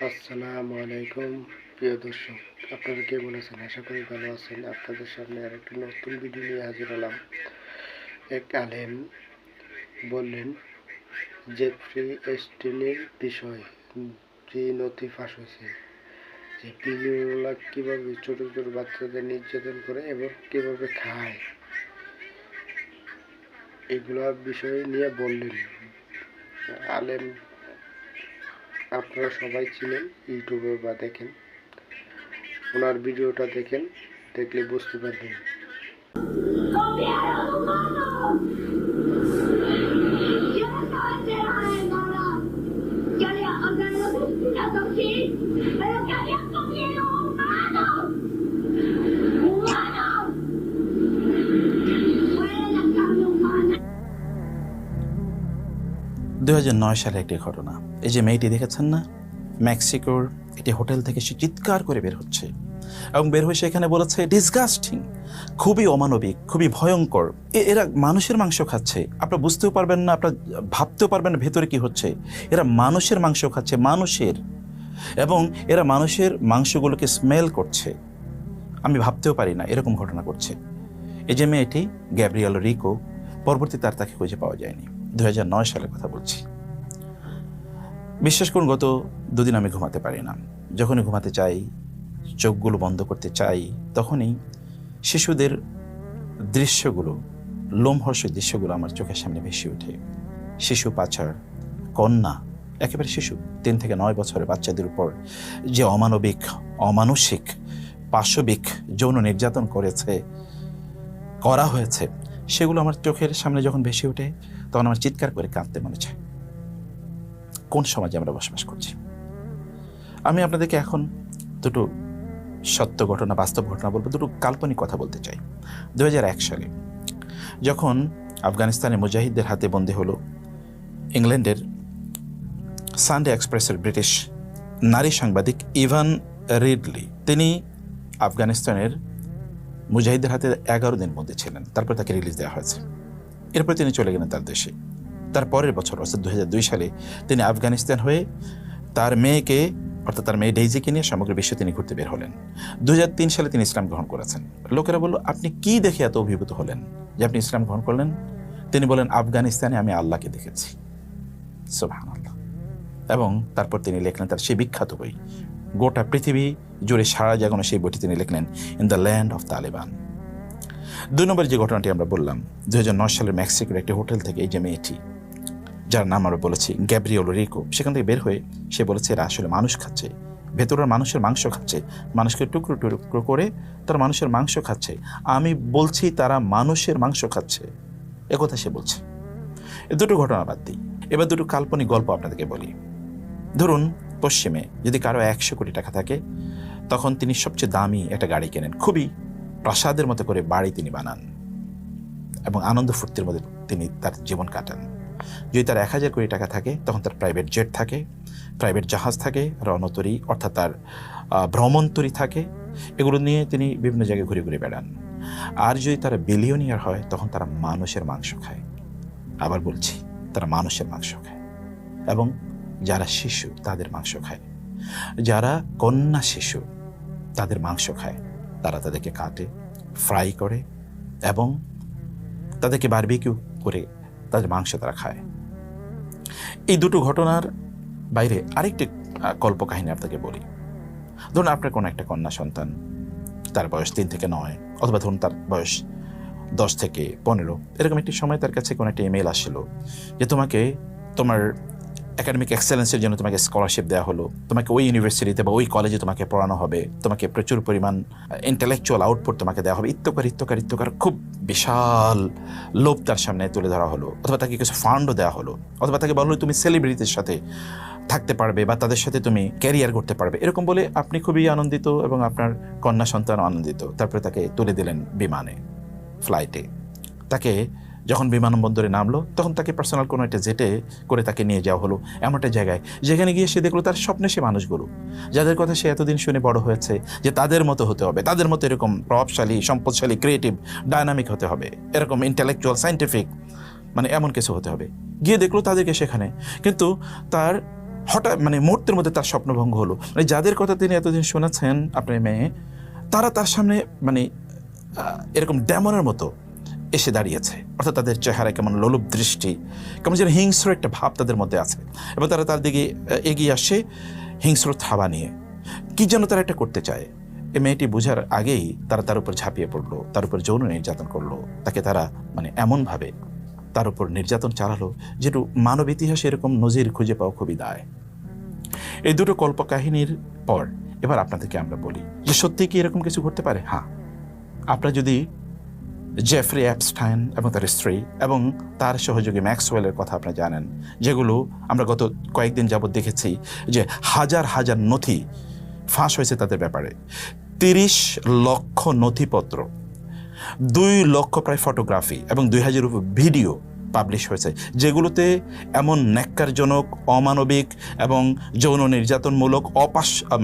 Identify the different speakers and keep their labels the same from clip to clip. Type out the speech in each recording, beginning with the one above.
Speaker 1: আসসালামু আলাইকুম প্রিয় দর্শক, আপনারা কেমন আছেন? আশা করি ভালো আছেন। আপনাদের সামনে আর একটা নতুন ভিডিও নিয়ে হাজির হলাম। এক আলেম বললেন জেফ্রি এস্টিনের বিষয় যে নথি ফাঁস হয়েছে, যে পিলুলা কীভাবে ছোট ছোট বাচ্চাদের নির্যাতন করে এবং কীভাবে খায়, এগুলো বিষয় নিয়ে বললেন আলেম। আপনারা সবাই চিনেন, ইউটিউবে বা দেখেন, ওনার ভিডিওটা দেখলে বুঝতে পারবেন।
Speaker 2: ¡Copiaron humanos! Yo no estaba enterada de nada. Que había, o sea, no sé si las sí, pero que habían comido humanos. ¡Humanos! Fue la carne humana.
Speaker 3: 2009 সালে একটি ঘটনা। এই যে মেয়েটি দেখেছেন না, মেক্সিকোর একটি হোটেল থেকে সে চিৎকার করে বের হচ্ছে এবং বের হয়ে সেখানে বলেছে ডিসগাস্টিং, খুবই অমানবিক, খুবই ভয়ঙ্কর। এরা মানুষের মাংস খাচ্ছে, আপনারা বুঝতেও পারবেন না, আপনারা ভাবতেও পারবেন না ভেতরে কি হচ্ছে। এরা মানুষের মাংস খাচ্ছে, মানুষের, এবং এরা মানুষের মাংসগুলোকে স্মেল করছে। আমি ভাবতেও পারি না এরকম ঘটনা করছে। এই যে মেয়েটি গ্যাব্রিয়েল রিকো, পরবর্তীতে আর তাকে খুঁজে পাওয়া যায়নি। 2009 সালের কথা বলছি। বিশ্বাস করুন, গত দুদিন আমি ঘুমাতে পারি না। যখনই ঘুমাতে চাই, চোখগুলো বন্ধ করতে চাই, তখনই শিশুদের দৃশ্যগুলো, লোমহর্ষক দৃশ্যগুলো আমার চোখের সামনে ভেসে ওঠে। শিশু পাচার, কন্যা, একেবারে শিশু 3 থেকে 9 বছরের বাচ্চাদের উপর যে অমানবিক, অমানুষিক, পাশবিক যৌন নির্যাতন করা হয়েছে, সেগুলো আমার চোখের সামনে যখন ভেসে ওঠে, তখন আমার চিৎকার করে কাঁদতে মনে চায়। কোন সমাজে আমরা বসবাস করছি? আমি আপনাদেরকে এখন দুটো সত্য ঘটনা, বাস্তব ঘটনা বলবো, দুটো কাল্পনিক কথা বলতে চাই। 2001 সালে যখন আফগানিস্তানে মুজাহিদদের হাতে বন্দী হলো ইংল্যান্ডের সানডে এক্সপ্রেসের ব্রিটিশ নারী সাংবাদিক ইভান রিডলি, তিনি আফগানিস্তানের মুজাহিদদের হাতে 11 দিন বন্দী ছিলেন। তারপর তাকে রিলিজ দেওয়া হয়েছে। এরপর তিনি চলে গেলেন তার দেশে। তার পরের বছর অর্থাৎ 2002 সালে তিনি আফগানিস্তান হয়ে তার মেয়েকে, অর্থাৎ তার মেয়ে ডেইজিকে নিয়ে সমগ্র বিশ্বে তিনি ঘুরতে বের হলেন। 2003 সালে তিনি ইসলাম গ্রহণ করেছেন। লোকেরা বলল, আপনি কি দেখে এত অভিভূত হলেন যে আপনি ইসলাম গ্রহণ করলেন? তিনি বলেন, আফগানিস্তানে আমি আল্লাহকে দেখেছি। সুবহানাল্লাহ। এবং তারপর তিনি লিখলেন তার সেই বিখ্যাত বই, গোটা পৃথিবী জুড়ে সারা জাগানো সেই বইটি তিনি লিখলেন, in the land of Taliban. 2 নম্বর যে ঘটনাটি আমরা বললাম, 2009 সালের মেক্সিকোর একটি হোটেল থেকে এই যে মেয়েটি, যার নাম আমরা বলেছি গ্যাব্রিয়েল রিকো, সেখান থেকে বের হয়ে সে বলেছে এরা আসলে মানুষ খাচ্ছে, ভেতরের মানুষের মাংস খাচ্ছে, মানুষকে টুকরো টুকরো করে তারা মানুষের মাংস খাচ্ছে। আমি বলছি তারা মানুষের মাংস খাচ্ছে, একথা সে বলছে। এ দুটো ঘটনা বাদ দিই, এবার দুটো কাল্পনিক গল্প আপনাদেরকে বলি। ধরুন, পশ্চিমে যদি কারো 100 কোটি টাকা থাকে, তখন তিনি সবচেয়ে দামি একটা গাড়ি কেনেন, খুবই প্রাসাদের মতো করে বাড়ি তিনি বানান এবং আনন্দ ফুর্তির মধ্যে তিনি তার জীবন কাটান। যদি তার 1000 কোটি টাকা থাকে, তখন তার প্রাইভেট জেট থাকে, প্রাইভেট জাহাজ থাকে, রণতরী অর্থাৎ তার ভ্রমণতরী থাকে, এগুলো নিয়ে তিনি বিভিন্ন জায়গায় ঘুরে ঘুরে বেড়ান। আর যদি তারা বিলিয়নিয়ার হয়, তখন তারা মানুষের মাংস খায়। আবার বলছি, তারা মানুষের মাংস খায়, এবং যারা শিশু তাদের মাংস খায়, যারা কন্যা শিশু তাদের মাংস খায়। তারা তাদেরকে কাটে, ফ্রাই করে এবং তাদেরকে বারবিকিউ করে তাদের মাংস তারা খায়। এই দুটো ঘটনার বাইরে আরেকটি কল্পকাহিনী আপনাকে বলি। ধরুন, আপনার কোনো একটা কন্যা সন্তান, তার বয়স 3 থেকে 9, অথবা ধরুন তার বয়স 10 থেকে 15, এরকম একটি সময় তার কাছে কোনো একটা ইমেল আসলো যে তোমাকে তোমার একাডেমিক এক্সেলেন্সের জন্য তোমাকে স্কলারশিপ দেওয়া হলো, তোমাকে ওই ইউনিভার্সিটিতে বা ওই কলেজে তোমাকে পড়ানো হবে, তোমাকে প্রচুর পরিমাণ ইন্টেলেকচুয়াল আউটপুট তোমাকে দেওয়া হবে, ইত্যকার খুব বিশাল লোভ তার সামনে তুলে ধরা হলো। অথবা তাকে কিছু ফান্ডও দেওয়া হলো, অথবা তাকে বলা হলো তুমি সেলিব্রিটিদের সাথে থাকতে পারবে বা তাদের সাথে তুমি ক্যারিয়ার করতে পারবে। এরকম বলে আপনি খুবই আনন্দিত এবং আপনার কন্যা সন্তান আনন্দিত। তারপরে তাকে তুলে দিলেন বিমানে, ফ্লাইটে। তাকে যখন বিমানবন্দরে নামলো, তখন তাকে পার্সোনাল কোনো একটা জেটে করে তাকে নিয়ে যাওয়া হলো এমন একটা জায়গায়, যেখানে গিয়ে সে দেখলো তার স্বপ্নে সে মানুষগুলো, যাদের কথা সে এতদিন শুনে বড় হয়েছে, যে তাদের মতো হতে হবে, তাদের মতো এরকম প্রভাবশালী, সম্পদশালী, ক্রিয়েটিভ, ডায়নামিক হতে হবে, এরকম ইন্টেলেকচুয়াল, সায়েন্টিফিক, মানে এমন কিছু হতে হবে। গিয়ে দেখলো তাদেরকে সেখানে, কিন্তু তার হঠাৎ মানে মুহূর্তের মধ্যে তার স্বপ্নভঙ্গ হলো। মানে যাদের কথা তিনি এতদিন শোনাচ্ছেন আপনার মেয়ে, তারা তার সামনে মানে এরকম ডেমনের মতো এসে দাঁড়িয়েছে। অর্থাৎ তাদের চেহারায় কেমন লোলুপ দৃষ্টি, কেমন যেন হিংস্র একটা ভাব তাদের মধ্যে আছে, এবং তারা তার দিকে এগিয়ে আসে হিংস্র থাবা নিয়ে। কি যেন তারা একটা করতে চায়। এই মেয়েটি বোঝার আগেই তারা তার উপর ঝাঁপিয়ে পড়লো, তার উপর যৌন নির্যাতন করলো। তাকে তারা মানে এমনভাবে তার উপর নির্যাতন চালালো যেটু মানব ইতিহাসে এরকম নজির খুঁজে পাওয়া খুবই দায়। এই দুটো কল্পকাহিনীর পর এবার আপনাদেরকে আমরা বলি যে সত্যি কি এরকম কিছু ঘটতে পারে? হ্যাঁ, আপনারা যদি জেফ্রি অ্যাপস্টাইন এবং তার স্ত্রী এবং তার সহযোগী ম্যাক্সওয়েলের কথা আপনারা জানেন, যেগুলো আমরা গত কয়েকদিন যাবৎ দেখেছি যে হাজার হাজার নথি ফাঁস হয়েছে তাদের ব্যাপারে, 30 লক্ষ নথিপত্র, 2 লক্ষ প্রায় ফটোগ্রাফি এবং 2000 ভিডিও পাবলিশ হয়েছে, যেগুলোতে এমন ন্যাক্কারজনক, অমানবিক এবং যৌন নির্যাতনমূলক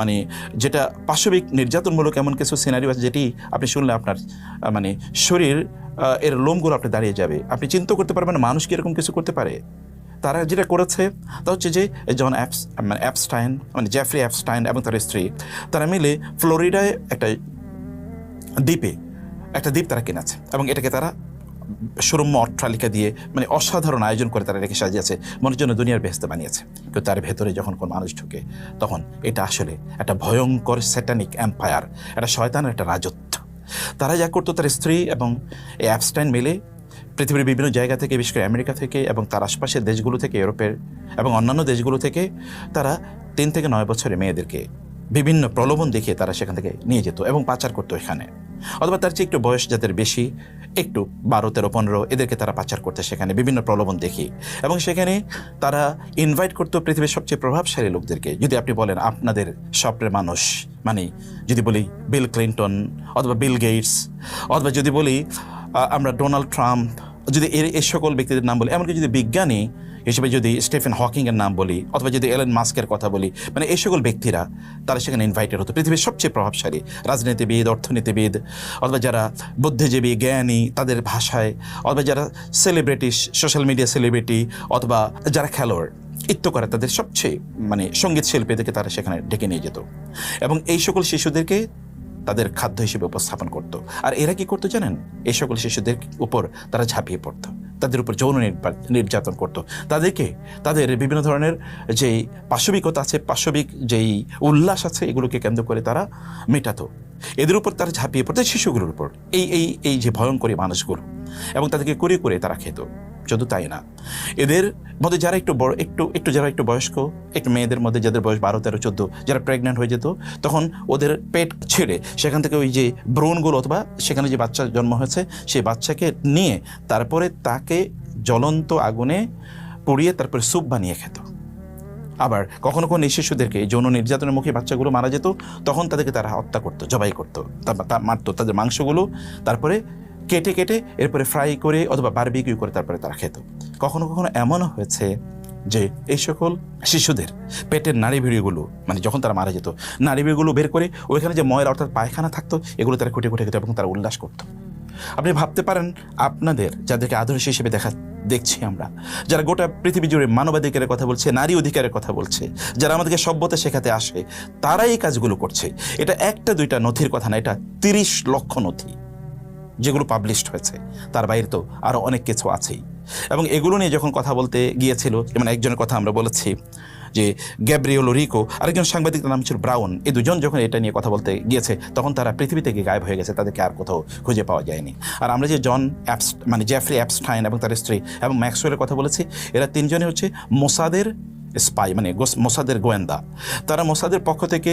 Speaker 3: মানে যেটা পাশবিক নির্যাতনমূলক এমন কিছু সিনারিও আছে যেটি আপনি শুনলে আপনার মানে শরীর এর লোমগুলো আপনি দাঁড়িয়ে যাবে। আপনি চিন্তা করতে পারবেন মানুষ কি এরকম কিছু করতে পারে। তারা যেটা করেছে তা হচ্ছে যে অ্যাপস্টাইন মানে জেফ্রি অ্যাপস্টাইন এবং তার স্ত্রী, তারা মিলে ফ্লোরিডায় একটা দ্বীপ তারা কিনেছে এবং এটাকে তারা সুরম্য অট্টালিকা দিয়ে মানে অসাধারণ আয়োজন করে তারা রেখে সাজিয়েছে, মনের জন্য দুনিয়ার বেহেশত বানিয়েছে। কিন্তু তার ভেতরে যখন কোনো মানুষ ঢুকে তখন এটা আসলে একটা ভয়ঙ্কর স্যাটানিক এম্পায়ার, একটা শয়তানের একটা রাজত্ব। তারা যা করতো, তার স্ত্রী এবং এই অ্যাপস্টাইন মিলে পৃথিবীর বিভিন্ন জায়গা থেকে, বিশেষ করে আমেরিকা থেকে এবং তার আশপাশের দেশগুলো থেকে, ইউরোপের এবং অন্যান্য দেশগুলো থেকে তারা 3 থেকে 9 বছরের মেয়েদেরকে বিভিন্ন প্রলোভন দেখিয়ে তারা সেখান থেকে নিয়ে যেত এবং পাচার করতো এখানে। অথবা তার চেয়ে একটু বয়স যাদের বেশি, একটু 12, 13, 15, এদেরকে তারা পাচার করতে সেখানে বিভিন্ন প্রলোভন দেখি এবং সেখানে তারা ইনভাইট করতো পৃথিবীর সবচেয়ে প্রভাবশালী লোকদেরকে। যদি আপনি বলেন আপনাদের স্বপ্নের মানুষ, মানে যদি বলি বিল ক্লিন্টন অথবা বিল গেটস, অথবা যদি বলি আমরা ডোনাল্ড ট্রাম্প, যদি এই সকল ব্যক্তিদের নাম বলি, এমনকি যদি বিজ্ঞানী হিসেবে যদি স্টিফেন হকিংয়ের নাম বলি, অথবা যদি এলন মাস্কের কথা বলি, মানে এই সকল ব্যক্তিরা তারা সেখানে ইনভাইটেড হতো। পৃথিবীর সবচেয়ে প্রভাবশালী রাজনীতিবিদ, অর্থনীতিবিদ, অথবা যারা বুদ্ধিজীবী, জ্ঞানী তাদের ভাষায়, অথবা যারা সেলিব্রিটি, সোশ্যাল মিডিয়া সেলিব্রিটি, অথবা যারা খেলোয়াড় ইত্য করে তাদের সবচেয়ে মানে সঙ্গীত শিল্পীদেরকে তারা সেখানে ডেকে নিয়ে যেত এবং এই সকল শিশুদেরকে তাদের খাদ্য হিসেবে উপস্থাপন করত। আর এরা কি করতো জানেন? এই সকল শিশুদের উপর তারা ঝাঁপিয়ে পড়তো, তাদের উপর যৌন নির্যাতন করত, তাদেরকে তাদের বিভিন্ন ধরনের যেই পাশবিকতা আছে, পাশবিক যেই উল্লাস আছে, এগুলোকে কেন্দ্র করে তারা মেটাতো। এদের উপর তারা ঝাঁপিয়ে পড়তো, শিশুগুলোর উপর, এই যে ভয়ঙ্করী মানুষগুলো, এবং তাদেরকে করে করে তারা খেত। শুধু তাই না, এদের মধ্যে যারা একটু বড়, যারা একটু বয়স্ক, একটু মেয়েদের মধ্যে যাদের বয়স 12, 13, 14, যারা প্রেগন্যান্ট হয়ে যেত, তখন ওদের পেট ছেড়ে সেখান থেকে ওই যে ভ্রূণগুলো অথবা সেখানে যে বাচ্চা জন্ম হয়েছে সেই বাচ্চাকে নিয়ে তারপরে তাকে জ্বলন্ত আগুনে পুড়িয়ে তারপরে স্যুপ বানিয়ে খেত। আবার কখনো কখনো এই শিশুদেরকে যৌন নির্যাতনের মুখে বাচ্চাগুলো মারা যেত, তখন তাদেরকে তারা হত্যা করতো, জবাই করতো, মারতো তাদের মাংসগুলো, তারপরে কেটে কেটে এরপরে ফ্রাই করে অথবা বারবিকিউ করে তারপরে তারা খেত। কখনো কখনো এমনও হয়েছে যে এই সকল শিশুদের পেটের নাড়িভুড়িগুলো, মানে যখন তারা মারা যেত, নাড়িভুড়িগুলো বের করে ওইখানে যে ময়লা অর্থাৎ পায়খানা থাকতো, এগুলো তারা কুটে কুটে খেত এবং তারা উল্লাস করতো। আপনি ভাবতে পারেন, আপনাদের যাদেরকে আদর্শ হিসেবে দেখছি আমরা, যারা গোটা পৃথিবী জুড়ে মানবাধিকারের কথা বলছে, নারী অধিকারের কথা বলছে, যারা আমাদেরকে সভ্যতা শেখাতে আসে, তারা এই কাজগুলো করছে। এটা 1-2টা নথির কথা না, এটা 30 লক্ষ নথি যেগুলো পাবলিশড হয়েছে। তার বাইরে তো আরও অনেক কিছু আছেই। এবং এগুলো নিয়ে যখন কথা বলতে গিয়েছিল, যেমন একজনের কথা আমরা বলেছি যে গ্যাব্রিয়েলো রিকো, আরেকজন সাংবাদিকের নাম ছিল ব্রাউন, এই দুজন যখন এটা নিয়ে কথা বলতে গিয়েছে তখন তারা পৃথিবী থেকে গায়েব হয়ে গেছে, তাদেরকে আর কোথাও খুঁজে পাওয়া যায়নি। আর আমরা যে জেফ্রি অ্যাপস্টাইন এবং তার স্ত্রী এবং ম্যাক্সওয়েলের কথা বলেছি, এরা 3 জনই হচ্ছে মোসাদের স্পাই, মানে মোসাদের গোয়েন্দা। তারা মোসাদের পক্ষ থেকে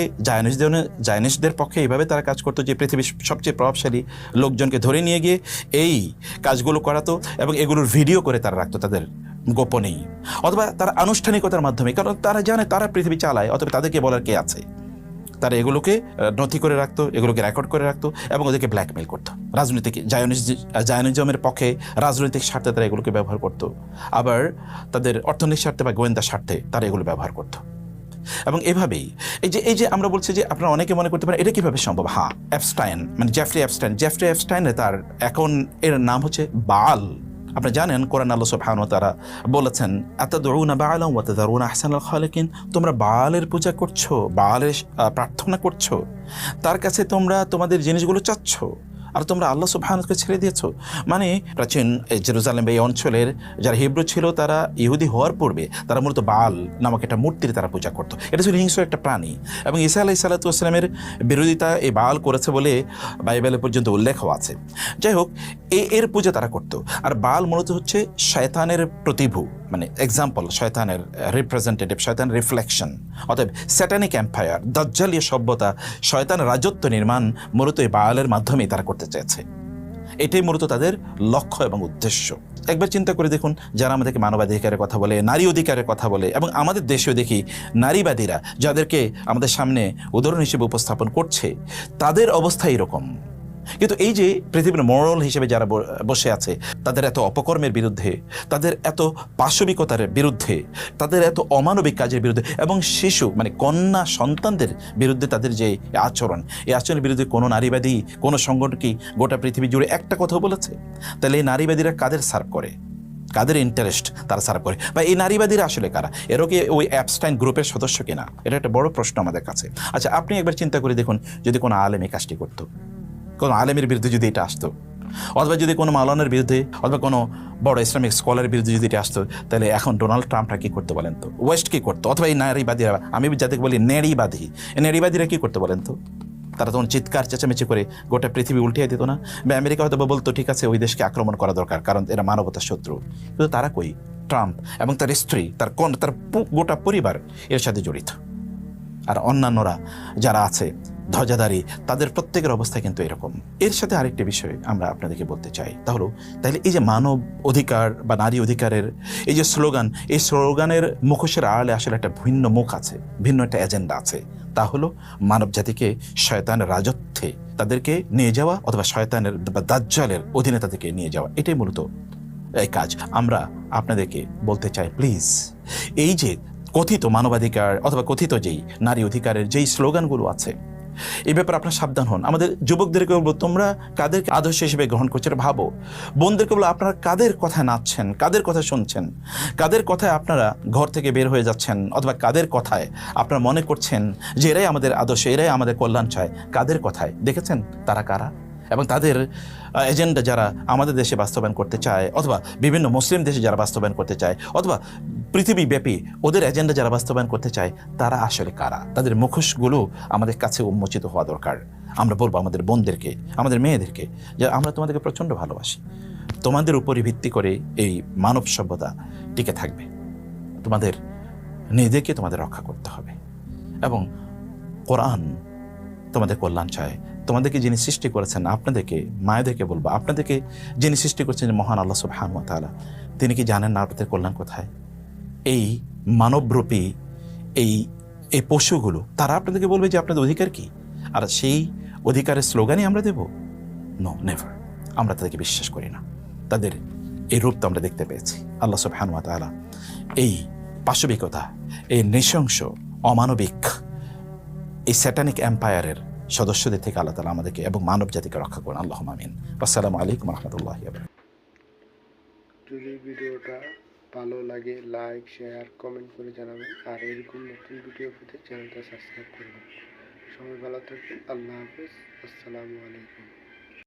Speaker 3: জায়নিস্টদের পক্ষে এইভাবে তারা কাজ করতো যে পৃথিবীর সবচেয়ে প্রভাবশালী লোকজনকে ধরে নিয়ে গিয়ে এই কাজগুলো করাতো এবং এগুলোর ভিডিও করে তারা রাখতো তাদের গোপনেই, অথবা তারা আনুষ্ঠানিকতার মাধ্যমে, কারণ তারা জানে তারা পৃথিবী চালায়, অথবা তাদেরকে বলার কে আছে। তারা এগুলোকে নথি করে রাখতো, এগুলোকে রেকর্ড করে রাখতো এবং ওদেরকে ব্ল্যাকমেল করতো। রাজনৈতিক জায়নিজমের পক্ষে রাজনৈতিক স্বার্থে তারা এগুলোকে ব্যবহার করতো, আবার তাদের অর্থনৈতিক স্বার্থে বা গোয়েন্দা স্বার্থে তারা এগুলো ব্যবহার করতো। এবং এভাবেই এই যে আমরা বলছি যে আপনারা অনেকে মনে করতে পারেন এটা কীভাবে সম্ভব। হ্যাঁ, অ্যাপস্টাইন মানে জেফ্রি অ্যাপস্টাইন তার এখন এর নাম হচ্ছে বাল, আপনারা জানেন কোরআন আল্লাহ সুবহানাহু ওয়া তাআলা বলেছেন, আতাদউনা বা'আলান ওয়া তাযারুনা আহসানাল খালিকিন, তোমরা বালের পূজা করছো, বালের প্রার্থনা করছো, তার কাছে তোমরা তোমাদের জিনিসগুলো চাচ্ছ, আর তোমরা আল্লাহ সুবহানাহুকে ছেড়ে দিয়েছো। মানে প্রাচীন জেরুজালেম এই অঞ্চলের যারা হিব্রু ছিল, তারা ইহুদি হওয়ার পূর্বে তারা মূলত বাল নামক একটা মূর্তির তারা পূজা করতো। এটা ছিল হিংস্র একটা প্রাণী, এবং ঈসা আলাইহিস সালাতু ওয়াস সালামের বিরোধিতা এই বাল করেছে বলে বাইবেলে পর্যন্ত উল্লেখও আছে। যাই হোক, এর পূজা তারা করতো। আর বাল মূলত হচ্ছে শয়তানের প্রতিভূ, মানে এক্সাম্পল, শয়তানের রিপ্রেজেন্টেটিভ, শয়তানের রিফ্লেকশন। অতএব স্যাটানিক এম্পায়ার, দাজ্জালীয় সভ্যতা, শয়তানের রাজত্ব নির্মাণ মূলত এই বালের মাধ্যমেই তারা করতে চেয়েছে। এটাই মূলত তাদের লক্ষ্য এবং উদ্দেশ্য। একবার চিন্তা করে দেখুন, যারা আমাদেরকে মানবাধিকারের কথা বলে, নারী অধিকারের কথা বলে, এবং আমাদের দেশেও দেখি নারীবাদীরা যাদেরকে আমাদের সামনে উদাহরণ হিসেবে উপস্থাপন করছে, তাদের অবস্থা এরকম। কিন্তু এই যে পৃথিবীর মোরাল হিসেবে যারা বসে আছে, তাদের এত অপকর্মের বিরুদ্ধে, তাদের এত পাশবিকতার বিরুদ্ধে, তাদের এত অমানবিক কাজের বিরুদ্ধে, এবং শিশু মানে কন্যা সন্তানদের বিরুদ্ধে তাদের যে আচরণ, এই আচরণের বিরুদ্ধে কোনো নারীবাদী, কোনো সংগঠন কি গোটা পৃথিবী জুড়ে একটা কথা বলেছে? তাহলে এই নারীবাদীরা কাদের সার্ভ করে, কাদের ইন্টারেস্ট তারা সার্ভ করে, বা এই নারীবাদীরা আসলে কারা? এরও কি ওই অ্যাপস্টাইন গ্রুপের সদস্য কিনা? এটা একটা বড় প্রশ্ন আমাদের কাছে। আচ্ছা, আপনি একবার চিন্তা করে দেখুন, যদি কোনো আলেম এই কাজটি করতো, কোনো আলেমের বিরুদ্ধে যদি এটা আসতো, অথবা যদি কোনো মাওলানার বিরুদ্ধে, অথবা কোনো বড় ইসলামিক স্কলারের বিরুদ্ধে যদি এটা আসতো, তাহলে এখন ডোনাল্ড ট্রাম্পটা কী করতে বলেন তো? ওয়েস্ট কী করতো? অথবা এই নারীবাদীরা, আমি যাদেরকে বলি নেড়িবাদী, এই নেড়িবাদীরা কী করতে বলেন তো? তারা তখন চিৎকার চেঁচামেচি করে গোটা পৃথিবী উল্টিয়ে দিত না? বা আমেরিকা হয়তো বলতো, ঠিক আছে, ওই দেশকে আক্রমণ করা দরকার, কারণ এরা মানবতার শত্রু। কিন্তু তারা কই? ট্রাম্প এবং তার স্ত্রী, তার গোটা পরিবার এর সাথে জড়িত। আর অন্যান্যরা যারা আছে ধ্বজাধারী, তাদের প্রত্যেকের অবস্থা কিন্তু এরকম। এর সাথে আরেকটি বিষয় আমরা আপনাদেরকে বলতে চাই, তাহলে এই যে মানব অধিকার বা নারী অধিকারের এই যে স্লোগান, এই স্লোগানের মুখোশের আড়ালে আসলে একটা ভিন্ন মুখ আছে, ভিন্ন একটা এজেন্ডা আছে। তা হলো মানব জাতিকে শয়তানের রাজত্বে তাদেরকে নিয়ে যাওয়া, অথবা শয়তানের বা দাজ্জালের অধীনে তাদেরকে নিয়ে যাওয়া। এটাই মূলত এই কাজ। আমরা আপনাদেরকে বলতে চাই, প্লিজ, এই যে কথিত মানবাধিকার অথবা কথিত যেই নারী অধিকারের যেই স্লোগানগুলো আছে, এই ব্যাপারে আপনারা সাবধান হন। আমাদের যুবকদেরকে বলবো, তোমরা কাদেরকে আদর্শ হিসেবে গ্রহণ করছো এটা ভাবো। বোনদেরকে বলবো, আপনারা কাদের কথায় নাচছেন, কাদের কথা শুনছেন, কাদের কথায় আপনারা ঘর থেকে বের হয়ে যাচ্ছেন, অথবা কাদের কথায় আপনারা মনে করছেন যে এরাই আমাদের আদর্শ, এরাই আমাদের কল্যাণ চায়, কাদের কথায় দেখেছেন তারা কারা? এবং তাদের এজেন্ডা যারা আমাদের দেশে বাস্তবায়ন করতে চায়, অথবা বিভিন্ন মুসলিম দেশে যারা বাস্তবায়ন করতে চায়, অথবা পৃথিবীব্যাপী ওদের এজেন্ডা যারা বাস্তবায়ন করতে চায়, তারা আসলে কারা? তাদের মুখোশগুলো আমাদের কাছে উন্মোচিত হওয়া দরকার। আমরা বলবো আমাদের বোনদেরকে, আমাদের মেয়েদেরকে, যে আমরা তোমাদেরকে প্রচণ্ড ভালোবাসি, তোমাদের উপরই ভিত্তি করে এই মানব সভ্যতা টিকে থাকবে। তোমাদের নিজেদেরকে তোমাদের রক্ষা করতে হবে, এবং কোরআন তোমাদের কল্যাণ চায়। তোমাদেরকে যিনি সৃষ্টি করেছেন, আপনাদেরকে, মায়েদেরকে বলবো, আপনাদেরকে যিনি সৃষ্টি করেছেন মহান আল্লাহ সুবহানাহু ওয়া তাআলা, তিনি কি জানেন না আপনাদের কল্যাণ কোথায়? এই মানবরূপী এই পশুগুলো, তারা আপনাদেরকে বলবে যে আপনাদের অধিকার কি, আর সেই অধিকারের স্লোগানই আমরা দেব? No, never. আমরা তাদেরকে বিশ্বাস করি না। তাদের এই রূপ তো আমরা দেখতে পেয়েছি। আল্লাহ সুবহানাহু ওয়া তাআলা এই পাশবিকতা, এই নৃশংস, অমানবিক, এই স্যাটানিক এম্পায়ারের সদস্যদের থেকে আল্লাহ তাআলা আমাদেরকে এবং মানব জাতিকে রক্ষা করুন। আল্লাহুম্মা আমিন। আসসালামু আলাইকুম ওয়া রাহমাতুল্লাহি ওয়া বারাকাতুহু।
Speaker 1: যদি ভিডিওটা ভালো লাগে, লাইক, শেয়ার, কমেন্ট করে জানাবেন। আর এরকম নতুন ভিডিও পেতে চ্যানেলটা সাবস্ক্রাইব করবেন। সবাই ভালো থাকবেন। আল্লাহ হাফেজ। আসসালামু আলাইকুম।